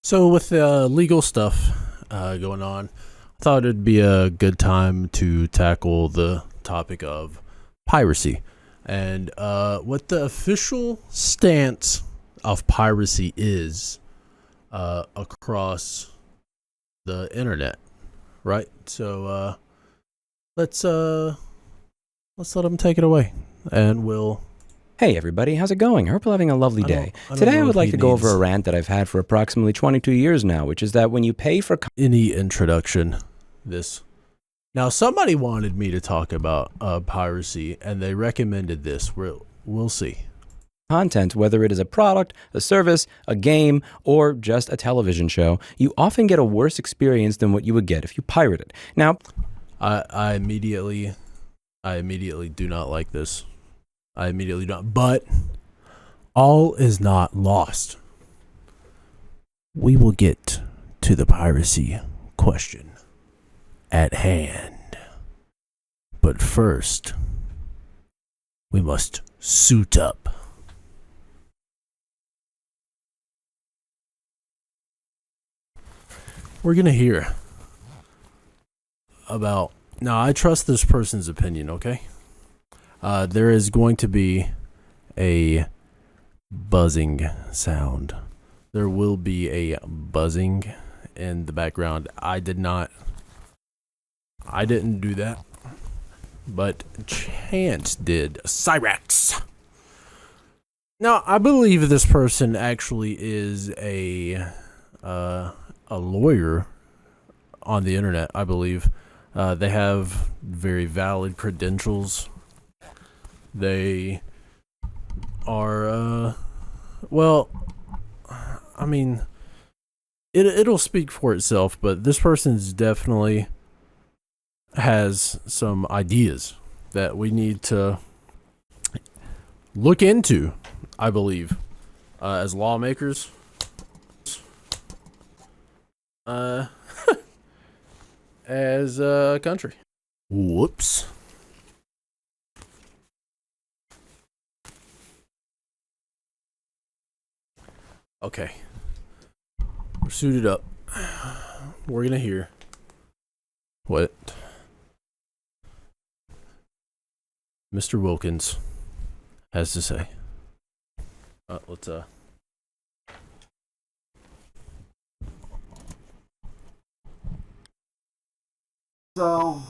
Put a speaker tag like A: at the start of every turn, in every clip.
A: So with legal stuff going on, I thought it'd be a good time to tackle the topic of piracy and what the official stance of piracy is across the internet, right? So let's let them take it away, and we'll.
B: Hey everybody, how's it going? I hope you're having a lovely day. Today I would like to go over a rant that I've had for approximately 22 years now, which is that when you pay for
A: any introduction, this. Now somebody wanted me to talk about piracy, and they recommended this. We'll see.
B: content, whether it is a product, a service, a game, or just a television show, you often get a worse experience than what you would get if you pirate it. Now,
A: I immediately do not like this. I immediately don't. But all is not lost. We will get to the piracy question at hand. But first, we must suit up. We're going to hear about... Now, I trust this person's opinion, okay? There is going to be a buzzing sound. There will be a buzzing in the background. I didn't do that. But Chance did. Cyrex. Now, I believe this person actually is a lawyer on the internet, I believe. They have very valid credentials. They are, well, I mean, it'll speak for itself, but this person's definitely has some ideas that we need to look into, I believe, as lawmakers. As a country. Whoops. Okay. We're suited up. We're gonna hear what Mr. Wilkins has to say. Let's
C: So,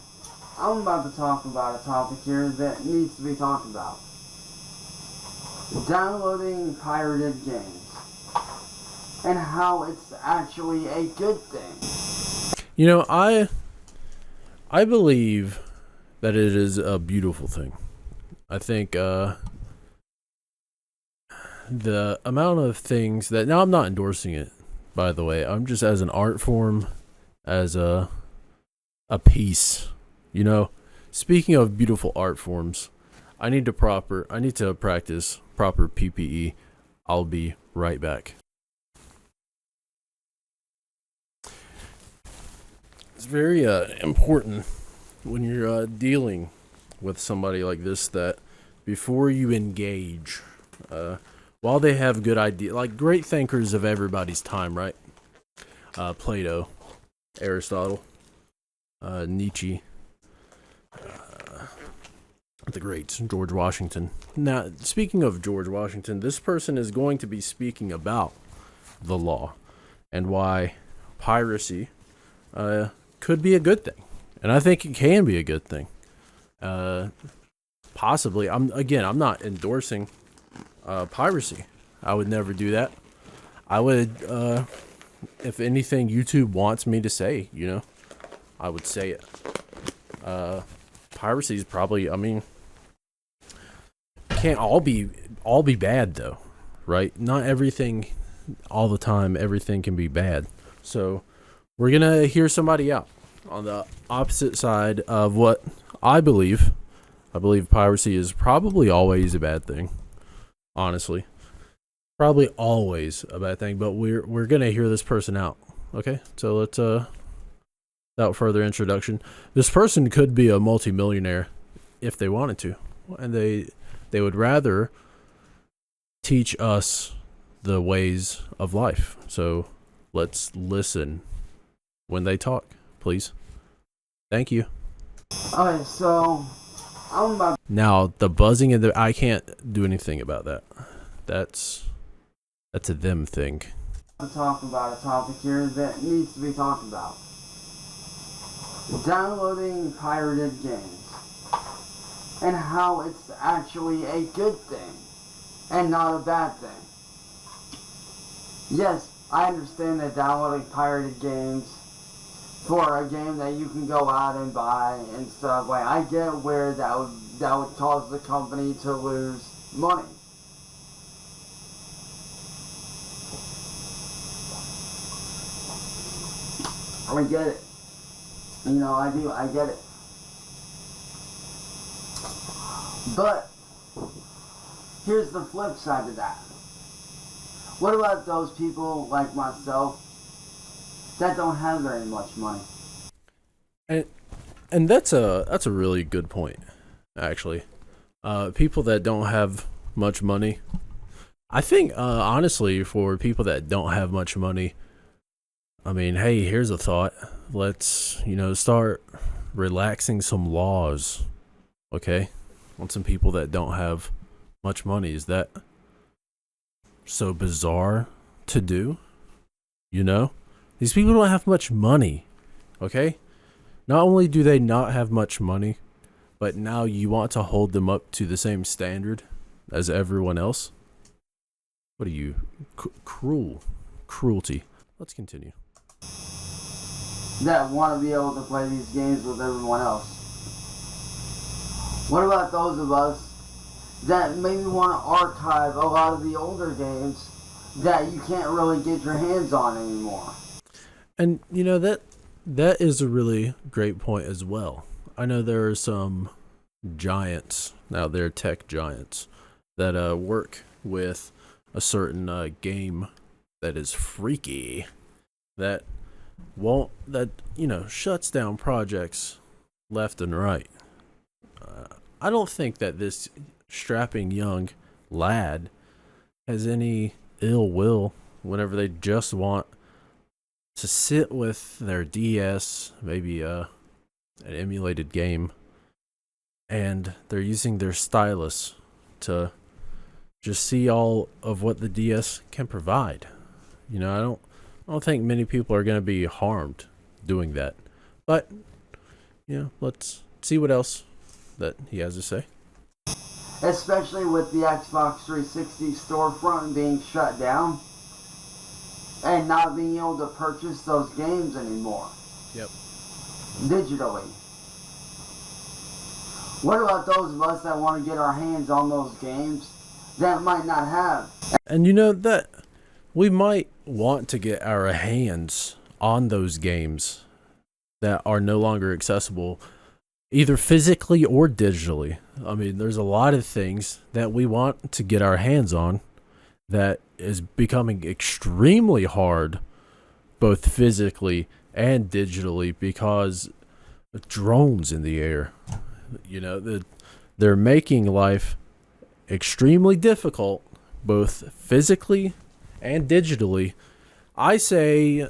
C: I'm about to talk about a topic here that needs to be talked about. Downloading pirated games. And how it's actually a good thing.
A: You know, I believe that it is a beautiful thing. I think the amount of things that... Now, I'm not endorsing it, by the way. I'm just as an art form, as a piece, you know. Speaking of beautiful art forms, I need to practice proper PPE. I'll be right back. It's very important when you're dealing with somebody like this that before you engage, while they have good ideas, like great thinkers of everybody's time, right? Plato, Aristotle, Nietzsche, the great George Washington. Now, speaking of George Washington, this person is going to be speaking about the law and why piracy could be a good thing. And I think it can be a good thing. Possibly. I'm not endorsing piracy. I would never do that. I would, if anything YouTube wants me to say, you know, I would say it. Piracy is probably, I mean, can't all be bad though, right? Not everything all the time, everything can be bad. So we're gonna hear somebody out on the opposite side of what I believe. I believe piracy is probably always a bad thing. Honestly, probably always a bad thing. But we're gonna hear this person out. Okay, so let's without further introduction, this person could be a multimillionaire if they wanted to, and they would rather teach us the ways of life. So let's listen when they talk, please. Thank you.
C: Okay, so I'm about
A: Now, the buzzing in I can't do anything about that. That's a them thing.
C: to talk about a topic here that needs to be talked about. Downloading pirated games. And how it's actually a good thing. And not a bad thing. Yes, I understand that downloading pirated games for a game that you can go out and buy and stuff, like, I get where that would cause the company to lose money. I get it. I get it. But here's the flip side of that. What about those people like myself that don't have very much money?
A: And that's a really good point, actually. People that don't have much money. I think honestly, for people that don't have much money, I mean, hey, here's a thought. Let's, start relaxing some laws, okay? On some people that don't have much money. Is that so bizarre to do? These people don't have much money, okay? Not only do they not have much money, but now you want to hold them up to the same standard as everyone else? What are you? Cruelty. Let's continue.
C: That want to be able to play these games with everyone else. What about those of us that maybe want to archive a lot of the older games that you can't really get your hands on anymore?
A: And that is a really great point as well. I know there are some giants out there, tech giants, that work with a certain game that is freaky, that shuts down projects left and right. I don't think that this strapping young lad has any ill will whenever they just want to sit with their DS, maybe an emulated game, and they're using their stylus to just see all of what the DS can provide. I don't think many people are going to be harmed doing that. But, let's see what else that he has to say.
C: Especially with the Xbox 360 storefront being shut down and not being able to purchase those games anymore.
A: Yep.
C: Digitally. What about those of us that want to get our hands on those games that might not have?
A: And that we might want to get our hands on those games that are no longer accessible either physically or digitally. I mean, there's a lot of things that we want to get our hands on that is becoming extremely hard both physically and digitally because of drones in the air. They're making life extremely difficult both physically and digitally. I say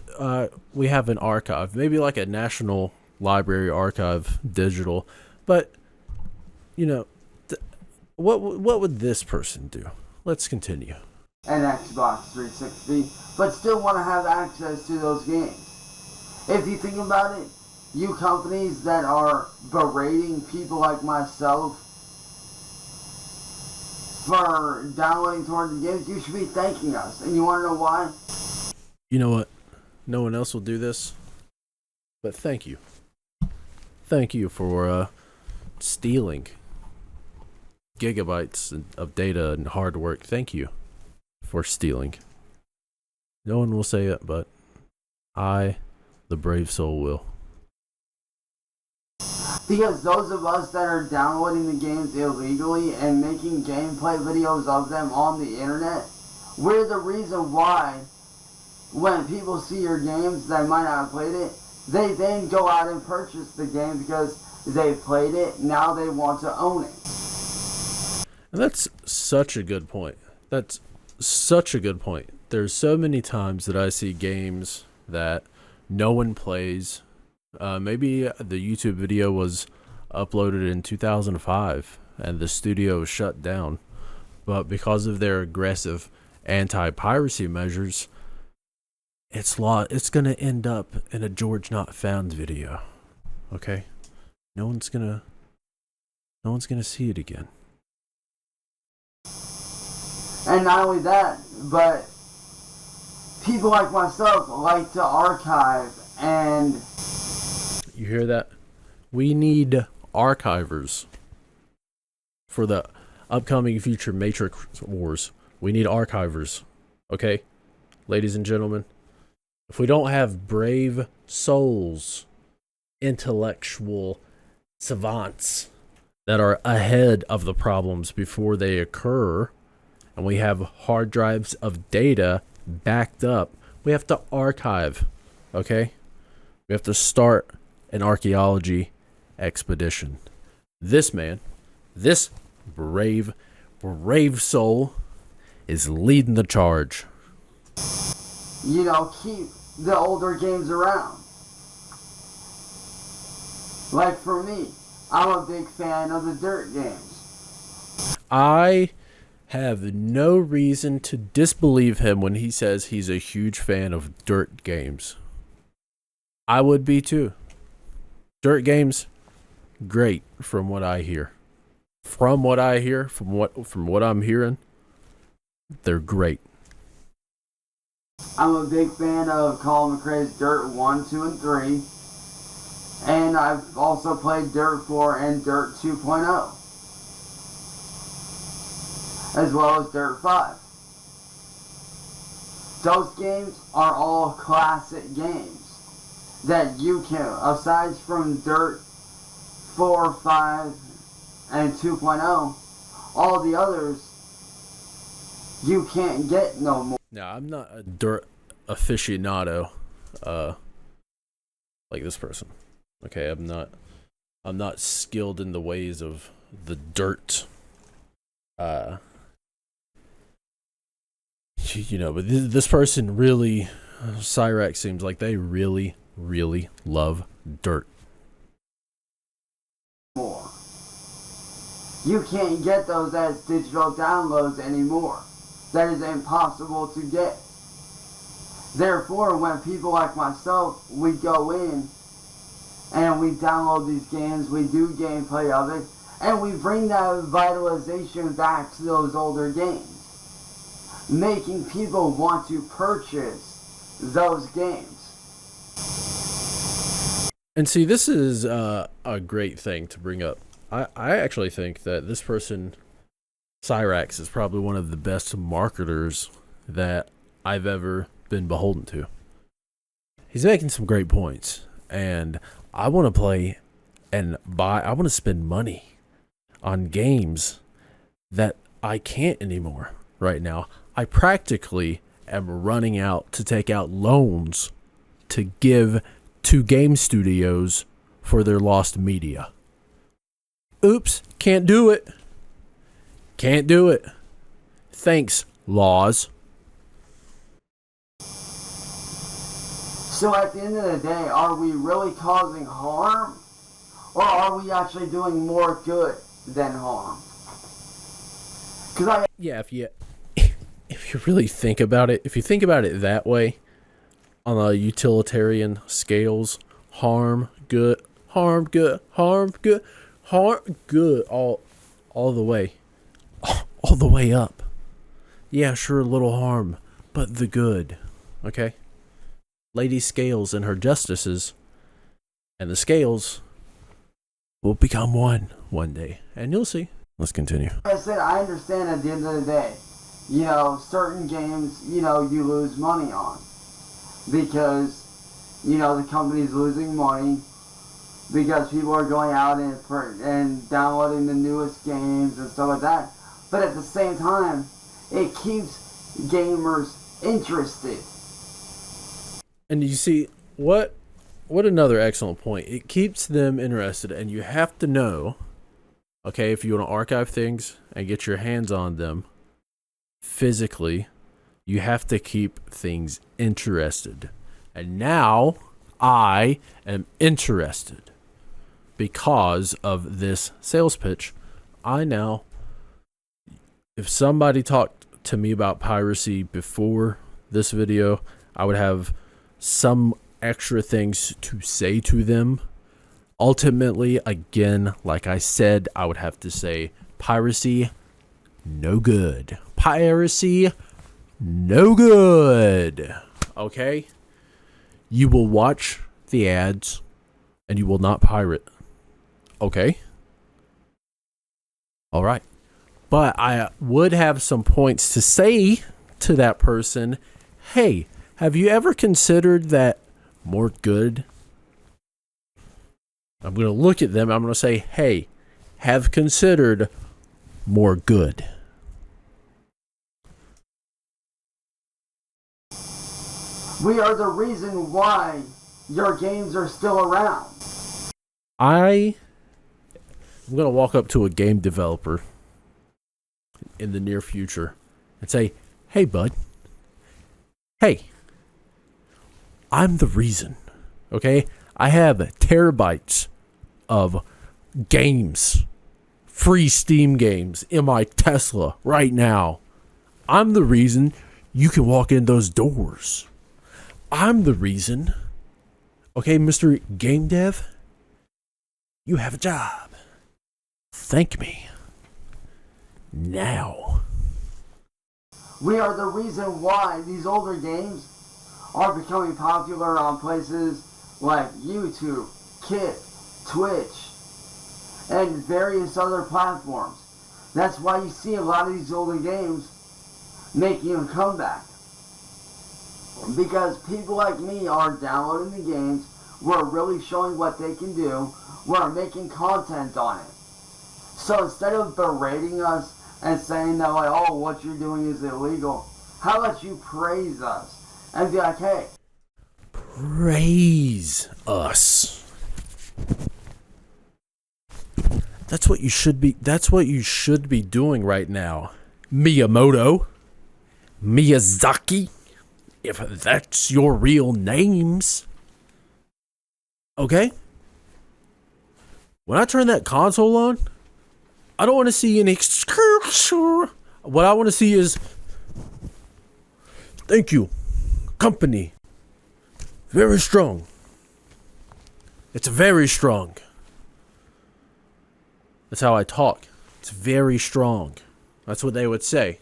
A: we have an archive, maybe like a National Library archive digital, but what would this person do? Let's continue.
C: An Xbox 360, but still want to have access to those games. If you think about it, you companies that are berating people like myself for downloading torrent games, you should be thanking us. And you want to know why?
A: You know what? No one else will do this, but thank you. Thank you for stealing gigabytes of data and hard work. Thank you for stealing. No one will say it, but I, the brave soul, will.
C: Because those of us that are downloading the games illegally and making gameplay videos of them on the internet, we're the reason why when people see your games that might not have played it, they then go out and purchase the game because they've played it, now they want to own it.
A: And that's such a good point. That's such a good point. There's so many times that I see games that no one plays. Maybe the YouTube video was uploaded in 2005 and the studio was shut down. But because of their aggressive anti-piracy measures, it's going to end up in a George Not Found video. Okay? No one's going to see it again.
C: And not only that, but people like myself like to archive and...
A: You hear that? We need archivers for the upcoming future Matrix Wars. We need archivers. Okay? Ladies and gentlemen, if we don't have brave souls, intellectual savants that are ahead of the problems before they occur, and we have hard drives of data backed up, we have to archive. Okay? We have to start an archaeology expedition. This man, this brave soul is leading the charge.
C: You know, keep the older games around. Like for me, I'm a big fan of the dirt games.
A: I have no reason to disbelieve him when he says he's a huge fan of dirt games. I would be too. Dirt games, great from what I hear. From what I'm hearing, they're great.
C: I'm a big fan of Colin McRae's Dirt 1, 2, and 3. And I've also played Dirt 4 and Dirt 2.0. As well as Dirt 5. Those games are all classic games that you can, aside from Dirt 4, 5, and 2.0, all the others you can't get no more.
A: Now, I'm not a dirt aficionado like this person. Okay, I'm not skilled in the ways of the dirt. You know, but this person really, Cyrax seems like they really love dirt.
C: More. You can't get those as digital downloads anymore. That is impossible to get. Therefore, when people like myself, we go in and we download these games, we do gameplay of it, and we bring that vitalization back to those older games, making people want to purchase those games.
A: And see, this is a great thing to bring up. I actually think that this person, Cyrax, is probably one of the best marketers that I've ever been beholden to. He's making some great points, and I want to play and buy. I want to spend money on games that I can't anymore right now. I practically am running out to take out loans to give to game studios for their lost media. Oops, can't do it. Can't do it. Thanks, laws.
C: So at the end of the day, are we really causing harm? Or are we actually doing more good than harm?
A: Yeah, if you really think about it, if you think about it that way, on a utilitarian scales, harm, good, harm, good, harm, good, harm, good, all the way. All the way up. Yeah, sure, a little harm, but the good. Okay? Lady Scales and her justices, and the scales will become one day. And you'll see. Let's continue.
C: Like I said, I understand at the end of the day, you know, certain games, you know, you lose money on. Because, you know, the company's losing money. Because people are going out and downloading the newest games and stuff like that. But at the same time, it keeps gamers interested.
A: And you see, what another excellent point. It keeps them interested, and you have to know, okay, if you want to archive things and get your hands on them, physically. You have to keep things interested. And now I am interested because of this sales pitch. If somebody talked to me about piracy before this video, I would have some extra things to say to them. Ultimately, again, like I said, I would have to say piracy, no good. Piracy, no good. Okay? You will watch the ads and you will not pirate. Okay? All right. But I would have some points to say to that person. Hey, have you ever considered that more good? I'm going to look at them. I'm going to say, hey, have considered more good.
C: We are the reason why your games are still around.
A: I'm going to walk up to a game developer in the near future and say, hey, bud. Hey, I'm the reason. Okay? I have terabytes of games, free Steam games in my Tesla right now. I'm the reason you can walk in those doors. I'm the reason, okay, Mr. Game Dev, you have a job. Thank me. Now.
C: We are the reason why these older games are becoming popular on places like YouTube, Kick, Twitch, and various other platforms. That's why you see a lot of these older games making a comeback. Because people like me are downloading the games, we're really showing what they can do, we're making content on it. So instead of berating us and saying that like, oh, what you're doing is illegal, how about you praise us and be like, hey,
A: praise us. That's what you should be doing right now. Miyazaki, if that's your real names. Okay? When I turn that console on, I don't want to see any what I want to see is thank you, company. Very strong. It's very strong. That's how I talk. It's very strong. That's what they would say.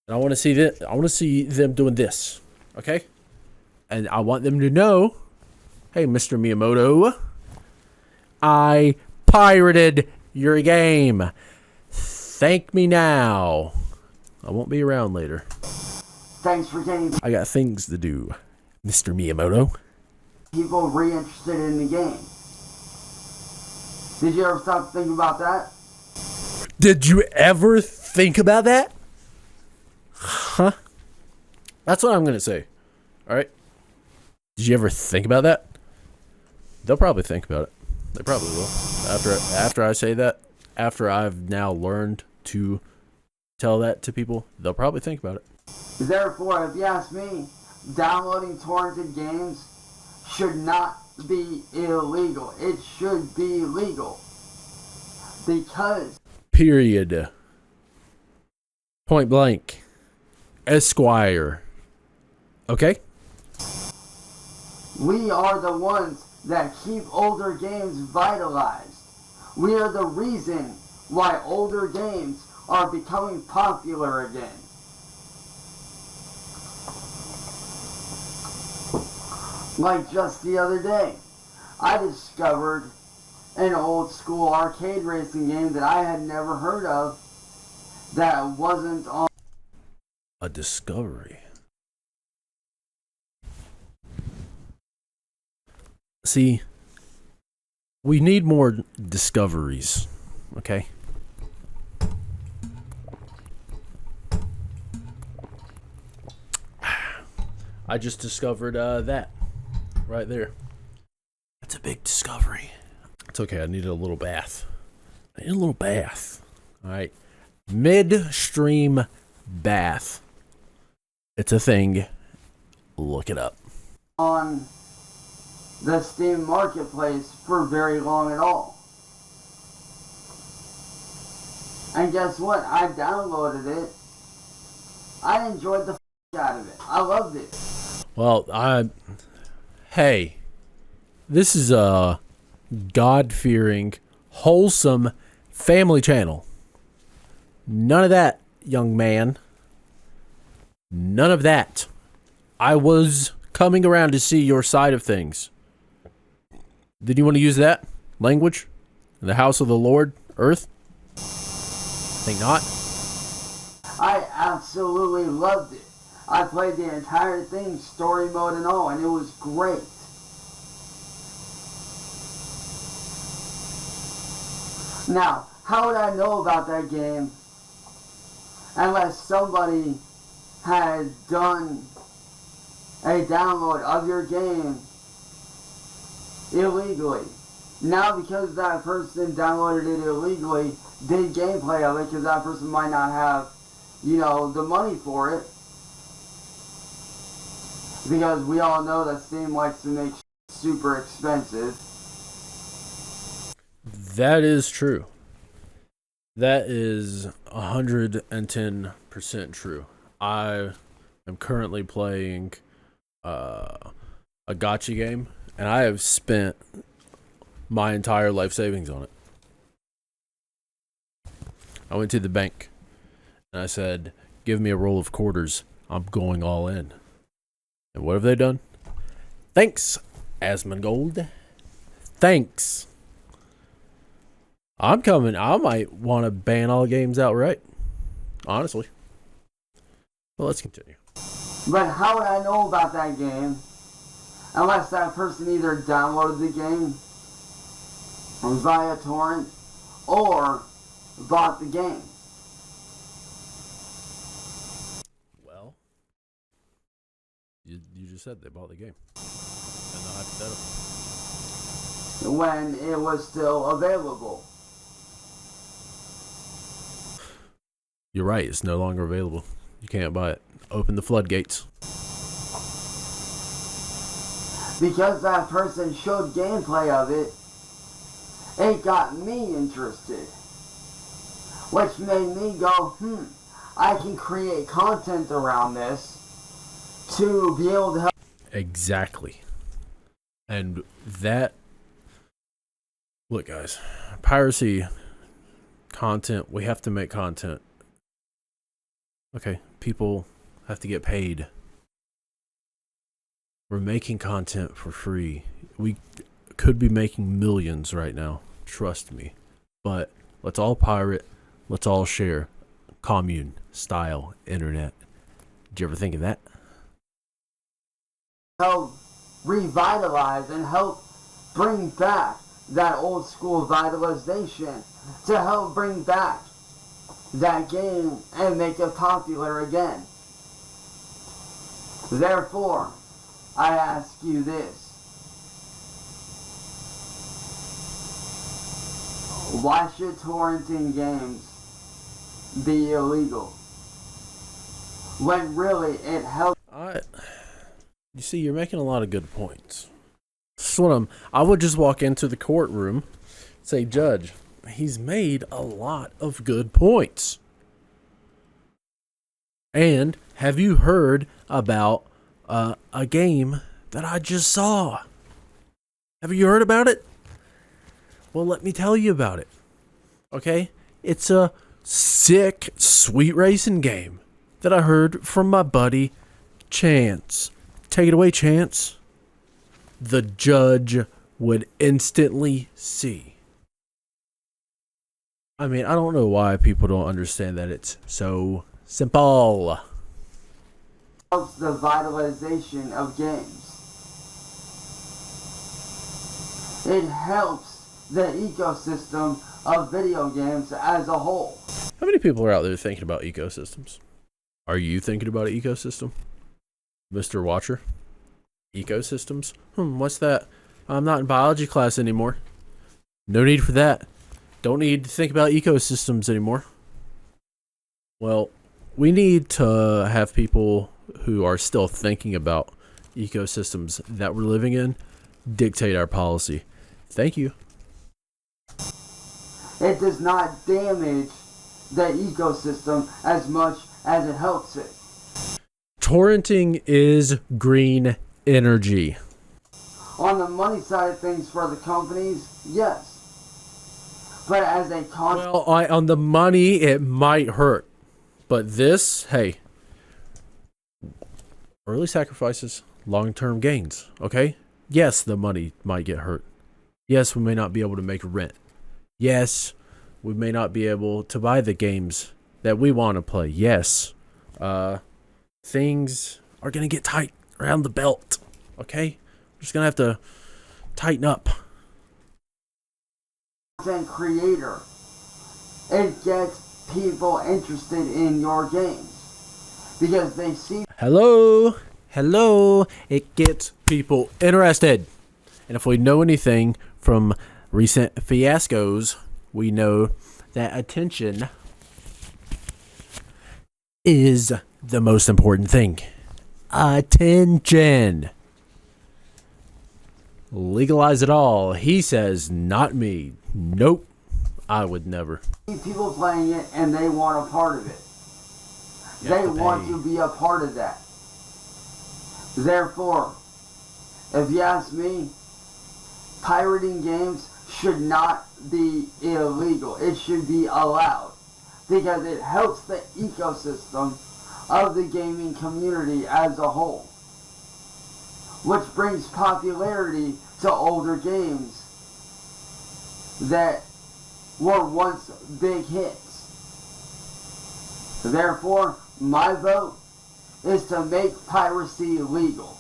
A: And I want to see that. I want to see them doing this. Okay? And I want them to know, hey, Mr. Miyamoto, I pirated your game. Thank me now. I won't be around later.
C: thanks for getting
A: I got things to do, Mr. Miyamoto.
C: people re-interested in the game. Did you ever stop thinking about that?
A: Did you ever think about that? Huh? That's what I'm going to say. All right? Did you ever think about that? They'll probably think about it. They probably will. After I say that, after I've now learned to tell that to people, they'll probably think about it.
C: Therefore, if you ask me, downloading torrented games should not be illegal. It should be legal. Because
A: Period. Point blank. Esquire. Okay?
C: we are the ones that keep older games vitalized. We are the reason why older games are becoming popular again. Like just the other day, I discovered an old school arcade racing game that I had never heard of that wasn't on.
A: A discovery. See, we need more discoveries, okay? I just discovered that right there. That's a big discovery. It's okay, I needed a little bath. I need a little bath. All right. Midstream bath. It's a thing. Look it up.
C: On the Steam marketplace for very long at all. And guess what? I downloaded it. I enjoyed the out of it. I loved it.
A: Well, hey, this is a God-fearing, wholesome family channel. None of that, young man. None of that. I was coming around to see your side of things. Did you want to use that language? In the house of the Lord, Earth? Think not?
C: I absolutely loved it. I played the entire thing, story mode and all, and it was great. Now, how would I know about that game unless somebody had done a download of your game illegally? Now, because that person downloaded it illegally, did gameplay of it, because that person might not have, the money for it. Because we all know that Steam likes to make super expensive.
A: That is true. That is 110% true. I am currently playing a gacha game, and I have spent my entire life savings on it. I went to the bank, and I said, give me a roll of quarters. I'm going all in. And what have they done? Thanks, Asmongold. Thanks. I'm coming. I might want to ban all games outright. Honestly. Well, let's continue.
C: But how would I know about that game unless that person either downloaded the game via torrent or bought the game?
A: Well, you just said they bought the game. And the hypothetical.
C: When it was still available.
A: You're right. It's no longer available. You can't buy it. Open the floodgates.
C: Because that person showed gameplay of it, it got me interested. Which made me go, I can create content around this to be able to help.
A: Exactly. And that... Look, guys. Piracy content. We have to make content. Okay, people have to get paid. We're making content for free. We could be making millions right now. Trust me. But let's all pirate. Let's all share. Commune style internet. Did you ever think of that?
C: Help revitalize and help bring back that old school vitalization. To help bring back that game and make it popular again. Therefore, I ask you this. Why should torrenting games be illegal? When really it helps.
A: You see, you're making a lot of good points. This is what I would just walk into the courtroom, say, Judge, he's made a lot of good points. And have you heard about a game that I just saw? Have you heard about it? Well, let me tell you about it. Okay? It's a sick, sweet racing game that I heard from my buddy Chance. Take it away, Chance. The judge would instantly see. I mean, I don't know why people don't understand that it's so simple.
C: Helps the vitalization of games. It helps the ecosystem of video games as a whole.
A: How many people are out there thinking about ecosystems? Are you thinking about an ecosystem, Mr. Watcher? Ecosystems? What's that? I'm not in biology class anymore. No need for that. Don't need to think about ecosystems anymore. Well, we need to have people who are still thinking about ecosystems that we're living in dictate our policy. Thank you.
C: It does not damage the ecosystem as much as it helps it.
A: Torrenting is green energy.
C: On the money side of things for the companies, yes. But as a
A: Well, on the money, it might hurt. But this, hey, early sacrifices, long-term gains, okay? Yes, the money might get hurt. Yes, we may not be able to make rent. Yes, we may not be able to buy the games that we want to play. Yes, things are going to get tight around the belt, okay? We're just going to have to tighten up.
C: Content creator, it gets people interested in your games because they see.
A: Hello, it gets people interested. And if we know anything from recent fiascos, we know that attention is the most important thing. Attention. Legalize it all. He says, not me. Nope. I would never.
C: People playing it and they want a part of it. They want to be a part of that. Therefore, if you ask me, pirating games should not be illegal. It should be allowed because it helps the ecosystem of the gaming community as a whole, which brings popularity to older games that were once big hits. Therefore, my vote is to make piracy legal.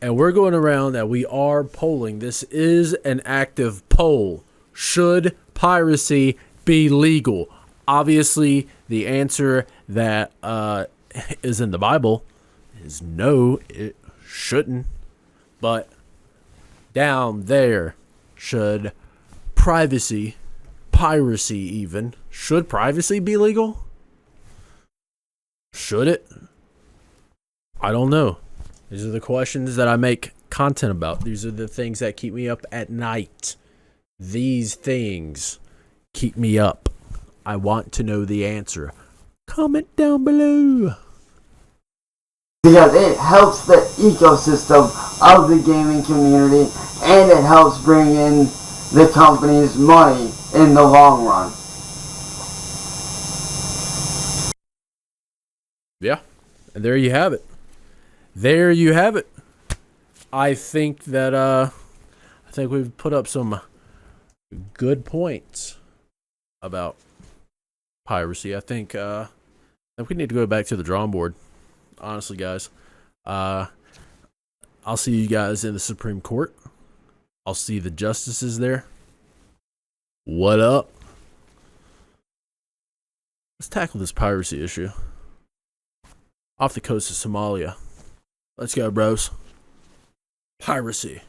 A: And we're going around that we are polling. This is an active poll. Should piracy be legal? Obviously, the answer that is in the Bible is no, it shouldn't. But down there, should piracy even, should privacy be legal? Should it? I don't know. These are the questions that I make content about. These are the things that keep me up at night. These things keep me up. I want to know the answer. Comment down below.
C: Because it helps the ecosystem of the gaming community and it helps bring in the company's money in the long run.
A: Yeah, and there you have it. There you have it. I think that we've put up some good points about piracy. I think we need to go back to the drawing board. Honestly, guys. I'll see you guys in the Supreme Court. I'll see the justices there. What up? Let's tackle this piracy issue. Off the coast of Somalia. Let's go, bros. Piracy.